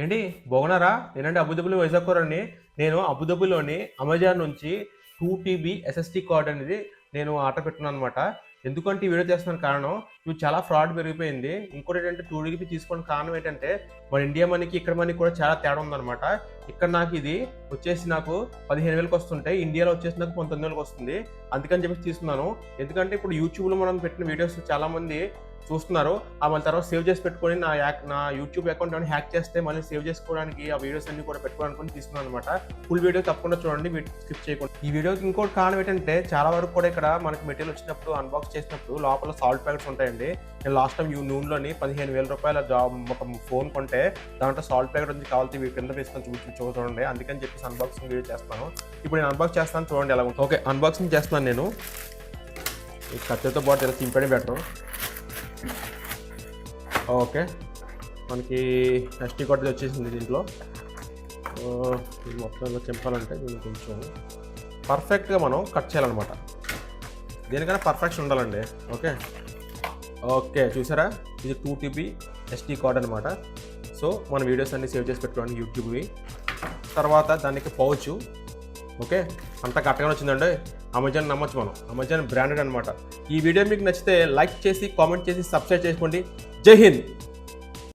ఏంటి బాగున్నారా? నేనంటే అబుదాబిలో వైజాగ్ కూరండి. నేను అబుదాబిలోని అమెజాన్ నుంచి 2 టీబీ ఎస్ఎస్‌డి కార్డ్ అనేది నేను ఆర్డర్ పెట్టుకున్నాను అనమాట. ఎందుకంటే ఈ వీడియో చేస్తున్నాను కారణం, ఇప్పుడు చాలా ఫ్రాడ్ పెరిగిపోయింది. ఇంకోటేంటంటే 2 టీబీ తీసుకోవడానికి కారణం ఏంటంటే, మన ఇండియా మనీకి, ఇక్కడ మనీకి కూడా చాలా తేడా ఉందనమాట. ఇక్కడ నాకు ఇది వచ్చేసి నాకు 15,000కి వస్తుంటే, ఇండియాలో వచ్చేసి నాకు 19,000కి వస్తుంది. అందుకని చెప్పేసి తీసుకున్నాను. ఎందుకంటే ఇప్పుడు యూట్యూబ్‌లో మనం పెట్టిన వీడియోస్ చాలామంది చూస్తున్నారు. మళ్ళీ తర్వాత సేవ్ చేసి పెట్టుకొని నా యూట్యూబ్ అకౌంట్ ఏమైనా హ్యాక్ చేస్తే మళ్ళీ సేవ్ చేసుకోవడానికి ఆ వీడియోస్ అన్ని కూడా పెట్టుకోవాలనుకుని తీసుకున్నాను అనమాట. ఫుల్ వీడియో తప్పకుండా చూడండి, స్కిప్ చేయకుండా. ఈ వీడియోకి ఇంకోటి కారణం ఏంటంటే, చాలా వరకు కూడా ఇక్కడ మనకి మెటీరియల్ వచ్చినప్పుడు అన్బాక్స్ చేసినప్పుడు లోపల సాల్ట్ ప్యాకెట్స్ ఉంటాయండి. నేను లాస్ట్ టైం నూనెలోని ₹15,000 ఒక ఫోన్ కొంటే దాంట్లో సాల్ట్ ప్యాకెట్ ఉంది, కావాలంటే ఇవి కింద వేసుకొని చూడండి. అందుకని చెప్పేసి అన్బాక్సింగ్ వీడియో చేస్తాను. ఇప్పుడు నేను అన్బాక్స్ చేస్తాను, చూడండి ఎలా ఉంటుంది. ఓకే, అన్బాక్సింగ్ చేస్తున్నాను నేను. ఈ కత్తితో పాటు ఇలా చింపడం బెటర్. ఓకే, మనకి ఎస్టీ కార్డ్ వచ్చేసింది దీంట్లో. ఇది మొత్తం చింపాలంటే దీన్ని కొంచెం పర్ఫెక్ట్గా మనం కట్ చేయాలన్నమాట. దేనికైనా పర్ఫెక్షన్ ఉండాలండి. ఓకే ఓకే, చూసారా, ఇది 2 టీబీ ఎస్టీ కార్డ్ అనమాట. సో మన వీడియోస్ అన్ని సేవ్ చేసి పెట్టుకోండి యూట్యూబ్వి. తర్వాత దానికి పౌచ్. ఓకే, అంతా కరెక్ట్గా వచ్చిందండి. అమెజాన్ నమ్మచ్చు మనం, అమెజాన్ బ్రాండెడ్ అనమాట. ఈ వీడియో మీకు నచ్చితే లైక్ చేసి, కామెంట్ చేసి, సబ్స్క్రైబ్ చేసుకోండి. జై హింద్.